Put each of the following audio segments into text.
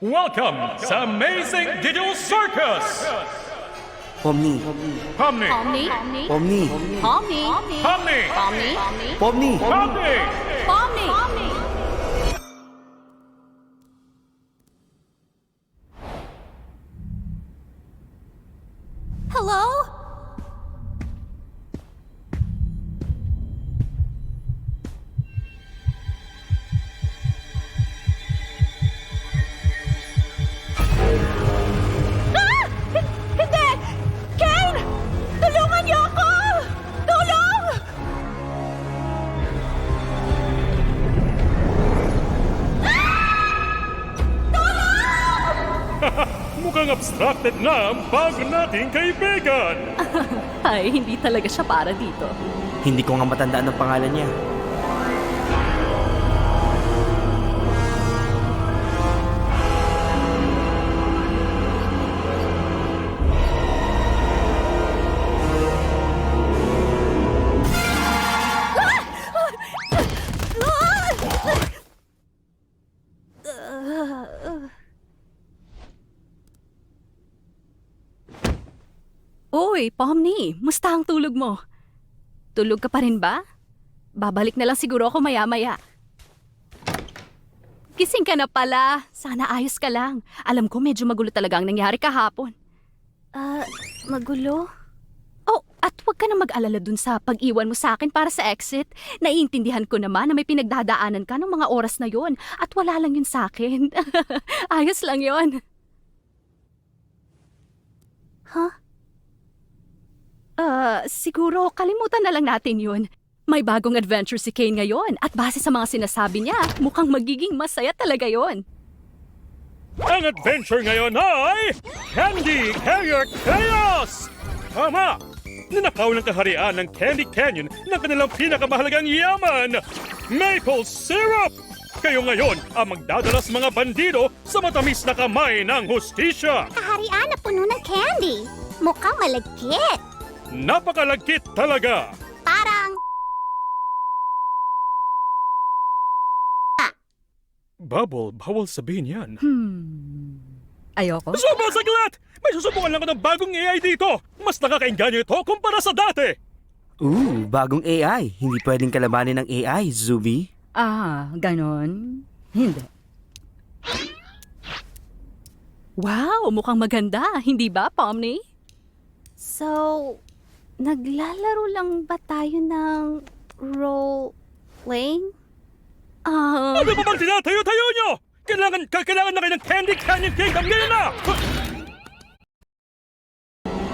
Welcome sa Amazing Digital Circus! Pomni. Pomni! Pomni? Pomni. Pomni? Pomni! Pomni? Pomni. Pomni! Pomni? Hello? Ah! Hindi! Ken! Tulungan niyo ako! Tulong! Mukhang abstracted na ang bago nating kaibigan! Ay, hindi talaga siya para dito. Hindi ko nga matandaan ang pangalan niya. Uy, Pomni, musta ang tulog mo? Tulog ka pa rin ba? Babalik na lang siguro ako maya-maya. Gising ka na pala. Sana ayos ka lang. Alam ko medyo magulo talaga ang nangyari kahapon. Magulo? Oh, at huwag ka na mag-alala dun sa pag-iwan mo sa akin para sa exit. Naiintindihan ko naman na may pinagdadaanan ka ng mga oras na yon at wala lang yun sa akin. Ayos lang yon. Huh? Siguro kalimutan na lang natin yun. May bagong adventure si Kane ngayon at base sa mga sinasabi niya, mukhang magiging masaya talaga yon. Ang adventure ngayon ay Candy Carrier Chaos! Tama! Ninakaw ng kaharian ng Candy Canyon ng kanilang pinakamahalagang yaman, maple syrup! Kayo ngayon ang magdadala sa mga bandido sa matamis na kamay ng hustisya! Kaharian na puno ng candy. Mukhang malagkit. Napakalagkit talaga! Parang... Bubble, bawal sabihin yan. Ayoko? Sumasaglat! May susubukan lang ako ng bagong AI dito! Mas nakakainganyo ito kumpara sa dati! Bagong AI. Hindi pwedeng kalabanin ng AI, Zuby. Ganon? Hindi. Wow, mukhang maganda, hindi ba, Pomni? So, naglalaro lang ba tayo ng role-playing? Ano ba bang tinatayo-tayo nyo? Kailangan na kayo ng Candy Canyon Kingdom ngayon na!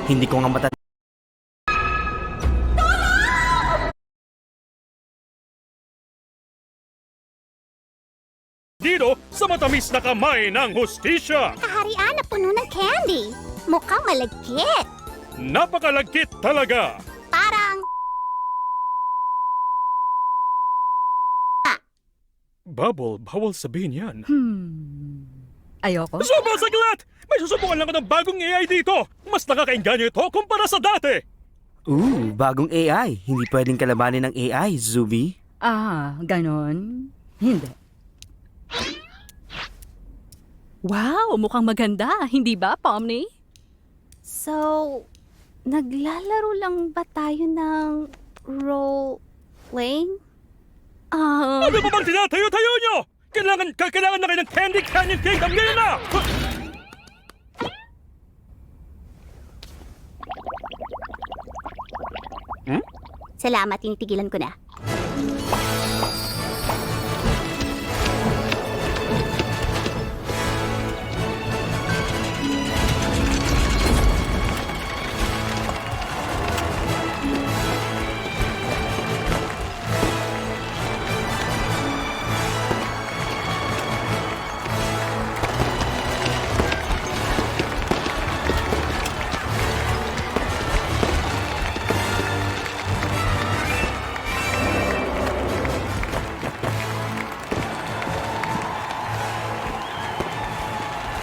Hindi ko nga matandaan. Dito sa matamis na kamay ng hustisya! Kaharian na puno ng candy. Mukhang malagkit. Napakalagkit talaga! Parang... Bubble, bawal sabihin yan. Ayoko? Sumasaglat! May susubukan lang ako ng bagong AI dito! Mas nakakainganyo ito kumpara sa dati! Bagong AI. Hindi pwedeng kalabanin ng AI, Zuby. Ganon? Hindi. Wow, mukhang maganda, hindi ba, Pomni? So, naglalaro lang ba tayo ng role-playing? Ano ba bang tinatayo-tayo nyo? Kailangan na kayo ng Candy Canyon Kingdom ngayon na! Salamat, tinitigilan ko na.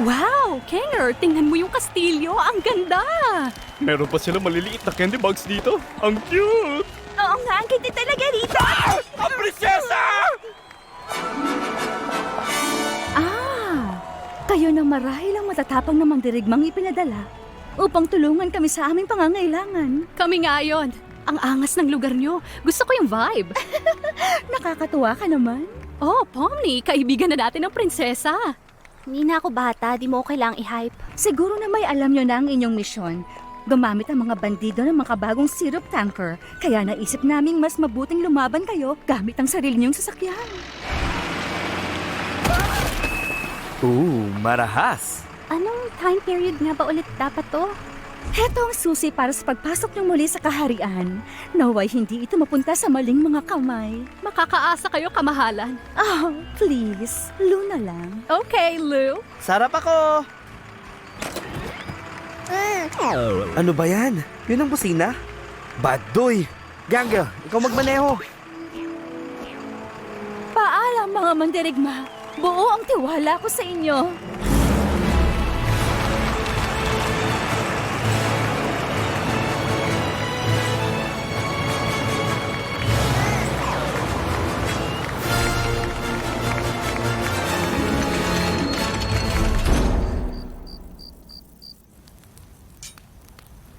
Wow, Kenger, tingnan mo yung kastilyo. Ang ganda! Meron pa sila maliliit na candy bugs dito. Ang cute! Oo nga, ang ganda talaga rito. Ang prinsesa! Kayo na marahil ang matatapang na mandirigmang ipinadala upang tulungan kami sa aming pangangailangan. Kami nga yon. Ang angas ng lugar nyo. Gusto ko yung vibe. Nakakatuwa ka naman. Oh, Pomni, kaibigan na natin ng prinsesa. Hindi na ako bata, di mo kailangang i-hype. Siguro na may alam nyo na ang inyong misyon. Gumamit ang mga bandido ng makabagong syrup tanker. Kaya naisip naming mas mabuting lumaban kayo gamit ang sarili niyong sasakyan. Marahas. Anong time period nga ba ulit dapat to? Heto ang susi para sa pagpasok niyo muli sa kaharian. Naway hindi ito mapunta sa maling mga kamay. Makakaasa kayo, kamahalan. Oh, please. Luna lang. Okay, Lou. Sarap ako! Ano ba yan? Yun ang busina? Badoy! Ganga, ikaw magmaneho. Paalam mga mandirigma. Buo ang tiwala ko sa inyo.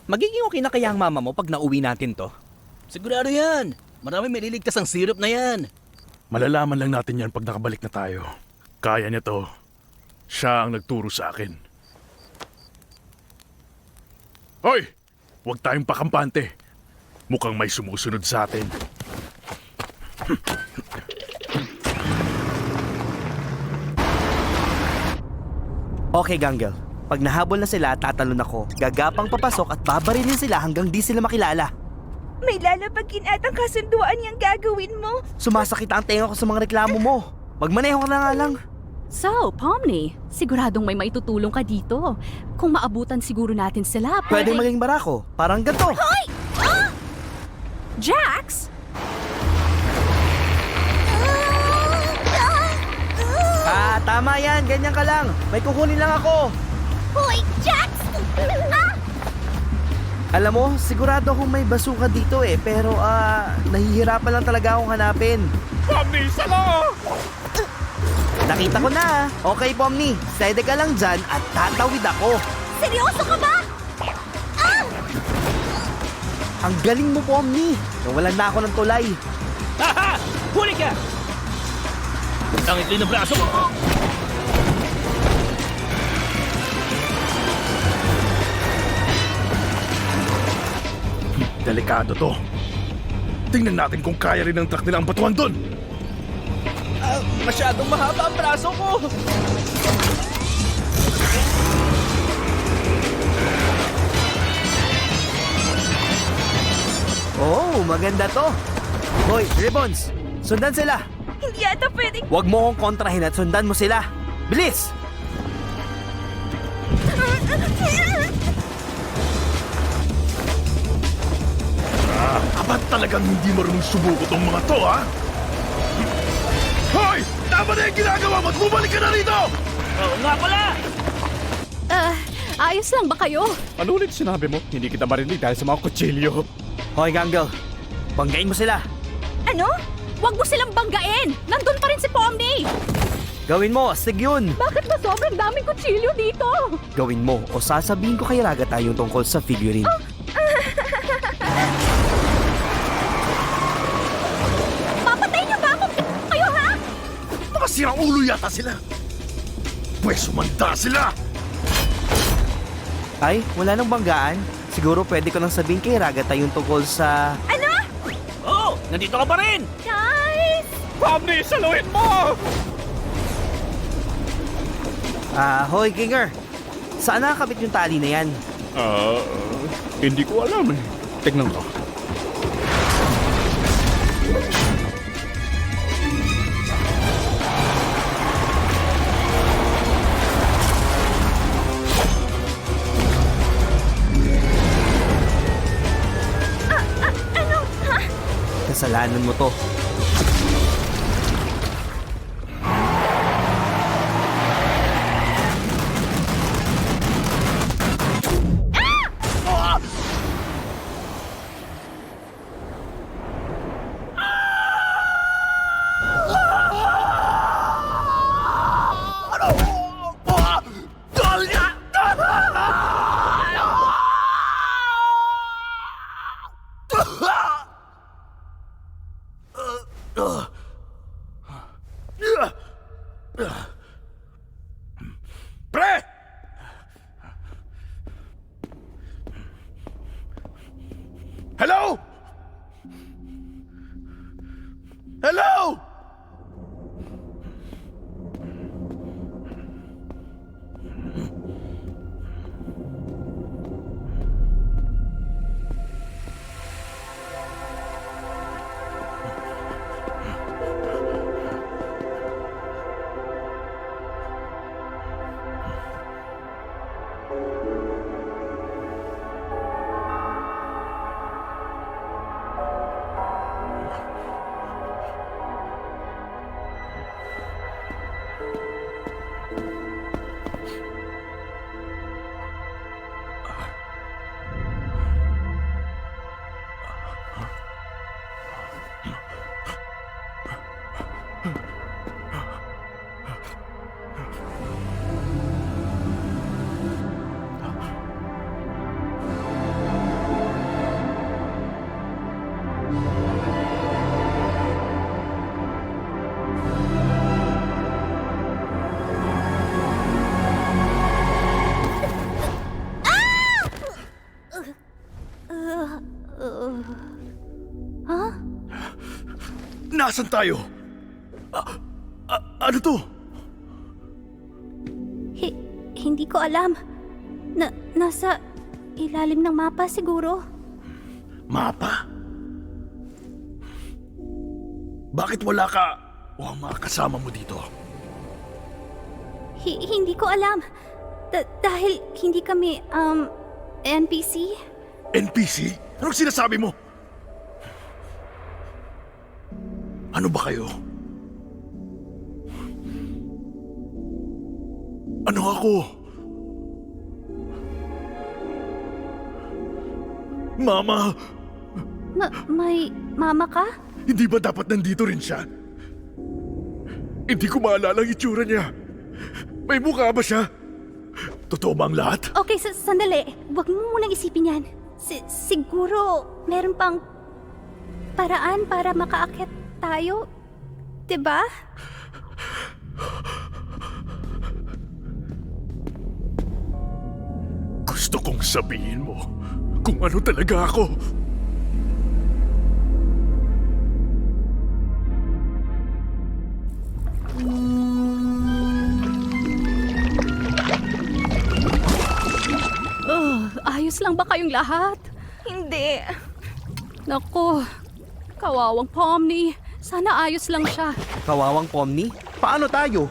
Magiging okay na kaya ang mama mo pag nauwi natin to? Sigurado yan. Marami may liligtas ang syrup na yan. Malalaman lang natin yan pag nakabalik na tayo. Kaya niya to. Siya ang nagturo sa akin. Hoy! Huwag tayong pakampante. Mukhang may sumusunod sa atin. Okay, Ganggel. Pag nahabol na sila, tatalon ako. Gagapang papasok at babarilin sila hanggang di sila makilala. May lalabagin at ang kasunduan niyang gagawin mo. Sumasakit ang tenga ko sa mga reklamo mo. Magmaneho ka na nga lang. So, Pomni, siguradong may maitutulong ka dito. Kung maabutan siguro natin sila, Pwede maging barako. Parang ganito. Jax! Tama yan. Ganyan ka lang. May kukunin lang ako. Hoy, Jax! Alam mo, sigurado akong may basuka dito eh. Pero nahihirapan lang talaga akong hanapin. Pomni, salo! Nakita ko na. Okay, Pomni. Steady ka lang dyan at tatawid ako. Seryoso ka ba? Ang galing mo, Pomni. Nawalan na ako ng tulay. Haha! Huli ka! Ang ikli na braso mo! Delikado to. Tingnan natin kung kaya rin ng truck nila ang batuhan doon. Masyadong mahaba ang braso ko! Oh, maganda to. Hoy, Ribbons, sundan sila. Hindi yata pwedeng... Huwag mo akong kontrahin at sundan mo sila. Bilis! Abat talagang hindi marunong subuko tong mga to, ha? Hoy! Tama na yung ginagawa mo at bumalik ka na rito! Oo nga pala! Ayos lang ba kayo? Ano ulit sinabi mo? Hindi kita marinig dahil sa mga kutsilyo. Hoy, Ganggel, banggain mo sila. Ano? Huwag mo silang banggain! Nandun pa rin si Pomni! Gawin mo, astig yun. Bakit ba sobrang daming kutsilyo dito? Gawin mo o sasabihin ko kay Ragata yung tungkol sa figurine. Papatay niyo ba ako? Kayo, ha? Nakasirang ulo yata sila. Pwes sumanda sila! Ay, wala nang banggaan. Siguro pwede ko nang sabihin kay Ragata yung tungkol sa... Oo! Nandito ka pa rin! Pomni, saluhin mo! Hoy, Kinger. Saan nakakabit yung tali na yan? Hindi ko alam eh. Tignan ko. Kasalanan mo to. Hello? Hello? Nasaan tayo? Ano to? Hindi ko alam. Nasa ilalim ng mapa siguro. Mapa? Bakit wala ka o ang mga kasama mo dito? Hindi ko alam. Dahil hindi kami, NPC? NPC? Anong sinasabi mo? Ano ba kayo? Ano ako? Mama! May mama ka? Hindi ba dapat nandito rin siya? Hindi ko maalala ang itsura niya. May mukha ba siya? Totoo ba ang lahat? Okay, sandali. Huwag mo munang isipin yan. Siguro meron pang paraan para makaakyat tayo. Diba? Gusto kong sabihin mo kung ano talaga ako. Ayos lang ba kayong lahat? Hindi. Naku, kawawang Pomni. Sana ayos lang siya. Kawawang Pomni? Paano tayo?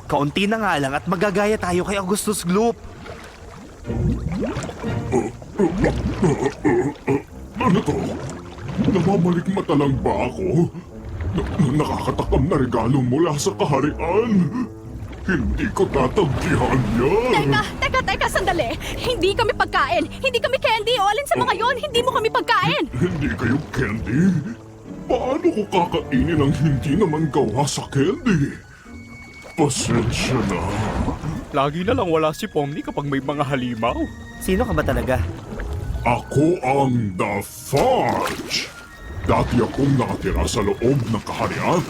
Kaunti na nga lang at magagaya tayo kay Augustus Gloop. Ano to? Namamalik mata lang ba ako? Nakakatakam na regalo mula sa kaharian. Hindi ko tatanggihan yan. Teka, sandali. Hindi kami pagkain. Hindi kami candy. O alin sa mga yon, hindi mo kami pagkain. Hindi kayo candy? Paano ko kakainin ang hindi naman gawa sa candy? Pasensya na. Lagi na lang wala si Pomni kapag may mga halimaw. Sino ka ba talaga? Ako ang The Fudge. Dati akong nakatira sa loob ng kaharian.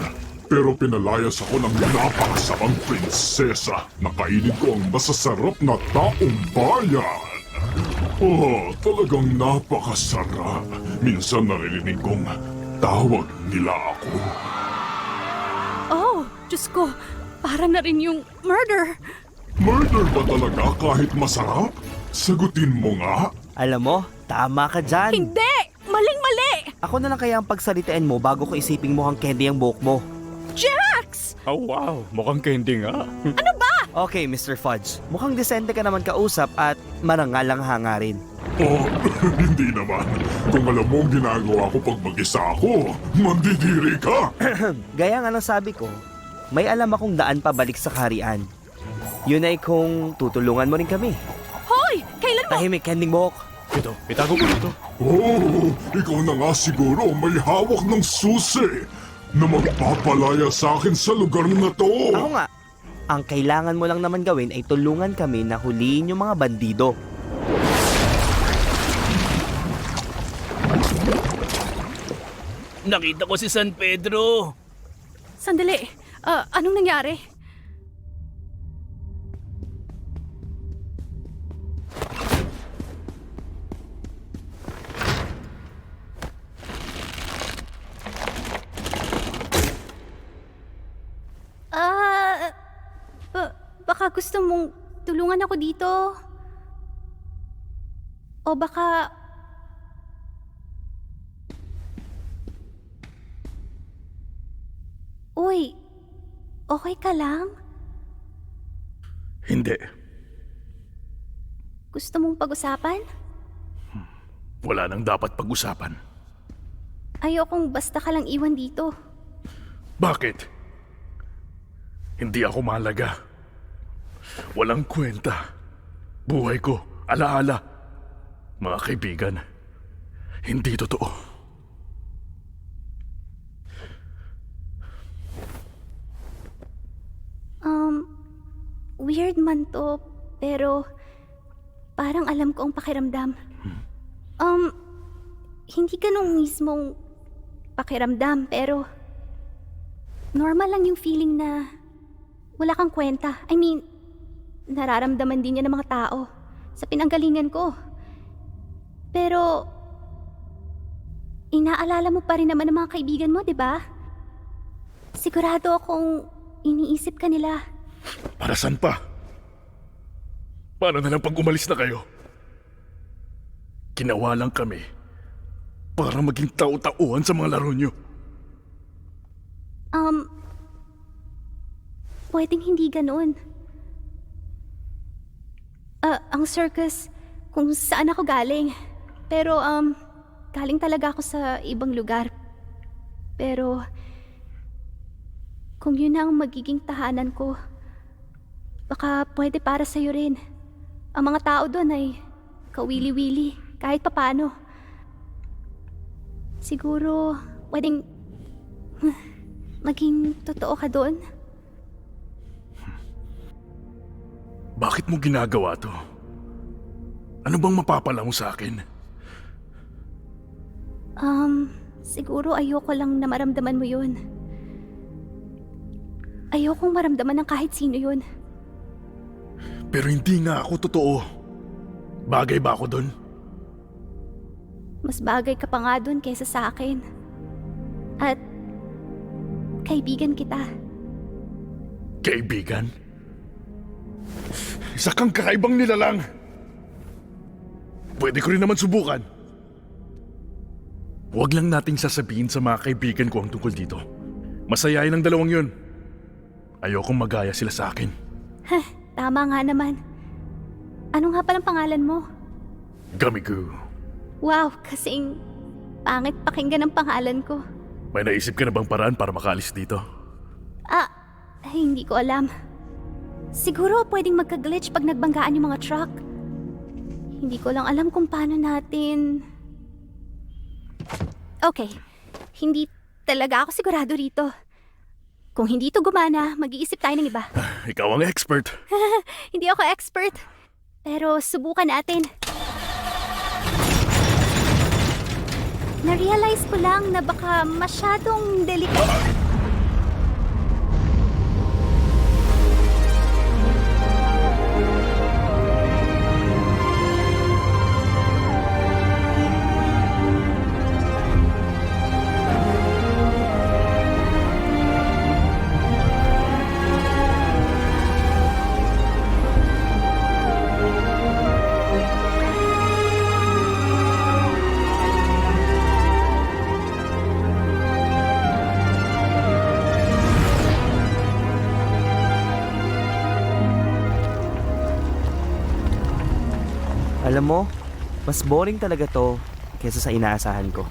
Pero pinalayas ako ng napakasamang prinsesa. Nakainin ko ang masasarap na taong bayan. Oh, talagang napakasarap. Minsan naririnig kong tawag nila ako. Oh, Diyos ko. Para na rin yung murder. Murder ba talaga kahit masarap? Sagutin mo nga. Alam mo, tama ka dyan. Hindi! Maling-mali! Ako na lang kaya ang pagsalitain mo bago ko isiping mukhang candy ang buhok mo. Jax! Oh wow, mukhang candy nga. Okay, Mr. Fudge. Mukhang desente ka naman kausap at marangal ang hangarin. Oh, hindi naman. Kung alam mo ang ginagawa ko pag mag-isa ako, mandidiri ka. Gaya nga ng sabi ko, may alam akong daan pabalik sa kaharian. Yun ay kung tutulungan mo rin kami. Hoy! Kailan mo? Tahimik, kending buhok. Ito, itago ko dito. Oh, ikaw na nga siguro may hawak ng susi na magpapalaya sa akin sa lugar na to. Ako nga, ang kailangan mo lang naman gawin ay tulungan kami na huliin yung mga bandido. Nakita ko si San Pedro. Sandali. Anong nangyari? gusto mong tulungan ako dito. O baka... Uy, okay ka lang? Hindi. Gusto mong pag-usapan? Wala nang dapat pag-usapan. Ayokong basta ka lang iwan dito. Bakit? Hindi ako mahalaga. Walang kwenta. Buhay ko, alaala. Mga kaibigan, hindi totoo. Weird man to, pero parang alam ko ang pakiramdam. Hindi ganun mismong pakiramdam, pero normal lang yung feeling na wala kang kwenta. I mean, nararamdaman din yan ng mga tao sa pinanggalingan ko. Pero, inaalala mo pa rin naman ng mga kaibigan mo, di ba? Sigurado akong iniisip ka nila. Para saan pa? Paano na lang pag umalis na kayo? Ginawa lang kami para maging tao-tauhan sa mga laro nyo. Pwedeng hindi ganoon. Ang circus, kung saan ako galing. Pero, galing talaga ako sa ibang lugar. Pero, kung yun ang magiging tahanan ko, baka pwede para sa'yo rin. Ang mga tao doon ay kawili-wili, kahit papano. Siguro, pwedeng maging totoo ka doon. Bakit mo ginagawa to? Ano bang mapapala mo sa akin? Siguro ayoko lang na maramdaman mo yun. Ayokong maramdaman ng kahit sino yun. Pero hindi nga ako totoo. Bagay ba ako doon? Mas bagay ka pa nga doon kaysa sa akin. At kaibigan kita. Kaibigan? Isa kang kakaibang nilalang. Pwede ko rin naman subukan. Huwag lang nating sasabihin sa mga kaibigan ko ang tungkol dito. Masayain ang dalawang yun. Ayokong magaya sila sa akin. Tama nga naman. Ano nga palang pangalan mo? Gamigu. Wow, kasing pangit pakinggan ang pangalan ko. May naisip ka na bang paraan para makaalis dito? Hindi ko alam. Siguro pwedeng magka-glitch pag nagbanggaan yung mga truck. Hindi ko lang alam kung paano natin... Okay, hindi talaga ako sigurado rito. Kung hindi ito gumana, mag-iisip tayo ng iba. Ikaw ang expert. Hindi ako expert, pero subukan natin. Na-realize ko lang na baka masyadong delikado. Alam mo, mas boring talaga to kesa sa inaasahan ko.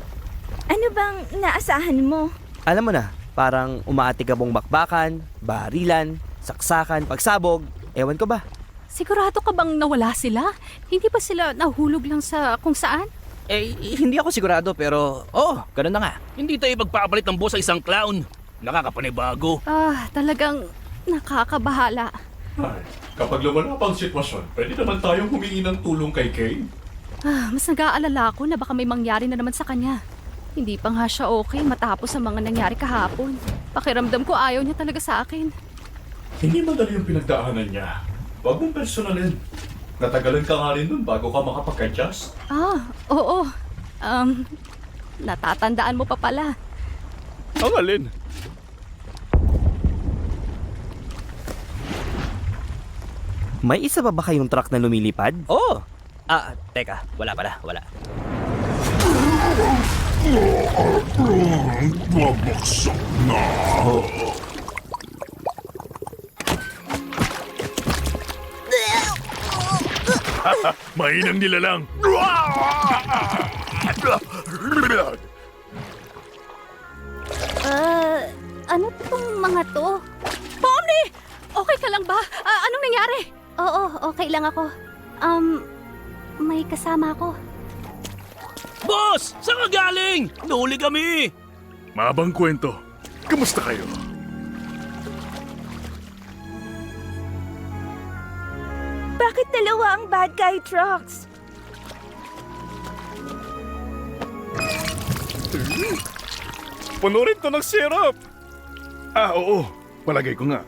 Ano bang naasahan mo? Alam mo na, parang umaatikabong bakbakan, barilan, saksakan, pagsabog, ewan ko ba. Sigurado ka bang nawala sila? Hindi ba sila nahulog lang sa kung saan? Hindi ako sigurado pero, ganun na nga. Hindi tayo magpapalit ng boss sa isang clown. Nakakapanibago. Talagang nakakabahala. Ay, kapag lumala pang sitwasyon, pwede naman tayong humingi ng tulong kay Kane. Mas nag-aalala ako na baka may mangyari na naman sa kanya. Hindi pa nga siya okay matapos ang mga nangyari kahapon. Pakiramdam ko ayaw niya talaga sa akin. Hindi madali yung pinagdaanan niya. Huwag mong personalin. Natagalan ka nga rin dun bago ka makapag-adjust. Oo. Natatandaan mo pa pala. Ang alin? 'Di May isa pa ba kayong truck na lumilipad? Oh! Teka. Wala pala. Wala. Babaksak na! Mainang nilalang. Ano tong mga to? Pomni! Okay ka lang ba? Anong nangyari? Oo, okay lang ako. May kasama ako. Boss! Saan ka galing? Nahuli kami! Mabang kwento. Kamusta kayo? Bakit dalawa ang bad guy trucks? Punurin to ng syrup. Oo. Palagay ko nga.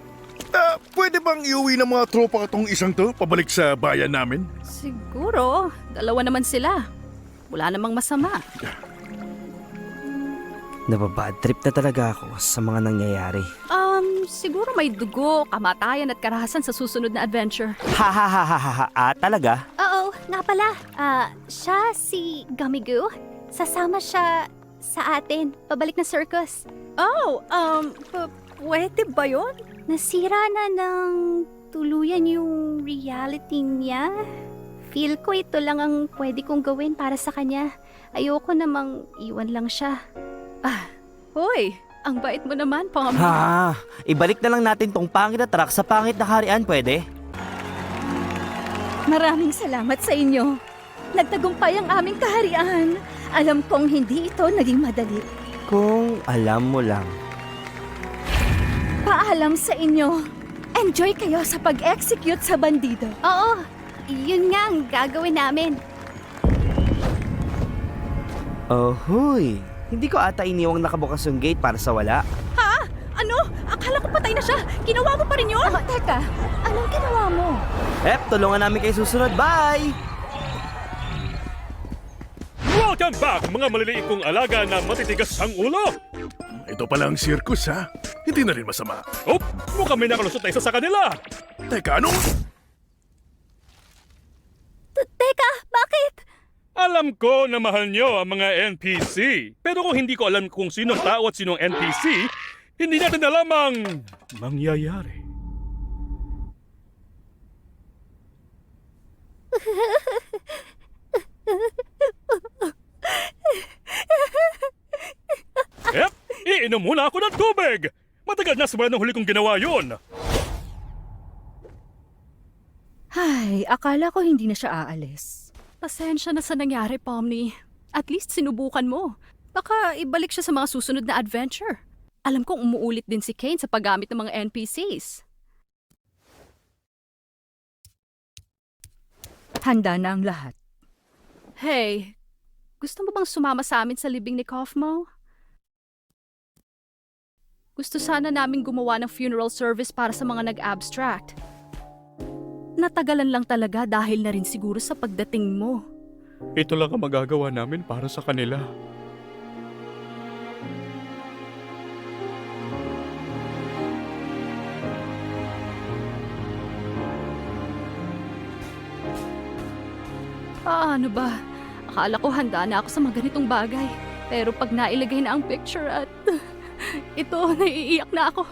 Pwede bang iuwi ng mga tropa katong isang to pabalik sa bayan namin? Siguro. Dalawa naman sila. Wala namang masama. Nababad trip na talaga ako sa mga nangyayari. Siguro may dugo, kamatayan at karahasan sa susunod na adventure. Ha ha ha ha ha ha. Talaga? Oo, nga pala. Siya si Gumigu. Sasama siya sa atin. Pabalik na circus. Oh, pwede ba yun? Nasira na ng tuluyan yung reality niya. Feel ko ito lang ang pwede kong gawin para sa kanya. Ayoko namang iwan lang siya. Hoy, ang bait mo naman, Pomni. Ha, ibalik na lang natin tong pangit na truck sa pangit na kaharian, pwede? Maraming salamat sa inyo. Nagtagumpay ang aming kaharian. Alam kong hindi ito naging madali. Kung alam mo lang. Paalam sa inyo. Enjoy kayo sa pag-execute sa bandido. Oo, yun nga ang gagawin namin. Oh, huy. Hindi ko ata iniwang nakabukas yung gate para sa wala. Ano? Akala ko patay na siya. Ginawa mo pa rin yun? Teka, anong ginawa mo? Tulungan namin kayo susunod. Bye! Welcome back, mga maliliit kong alaga na matitigas ang ulo! Ito pala ang circus, ha? Hindi na rin masama. Oh, mukhang may nakalusot na isa sa kanila! Teka, ano? Teka, bakit? Alam ko na mahal nyo ang mga NPC. Pero kung hindi ko alam kung sinong tao at sinong NPC, hindi natin alam ang mangyayari. Iinom muna ako ng tubig! Matagal na simula ng huli kong ginawa yun. Ay, akala ko hindi na siya aalis. Pasensya na sa nangyari, Pomni. At least sinubukan mo. Baka ibalik siya sa mga susunod na adventure. Alam kong umuulit din si Kane sa paggamit ng mga NPCs. Handa na ang lahat. Hey, gusto mo bang sumama sa amin sa libing ni Kaufmo? Gusto sana naming gumawa ng funeral service para sa mga nag-abstract. Natagalan lang talaga dahil na rin siguro sa pagdating mo. Ito lang ang magagawa namin para sa kanila. Paano ba? Akala ko handa na ako sa mga ganitong bagay. Pero pag nailagay na ang picture at ito, naiiyak na ako.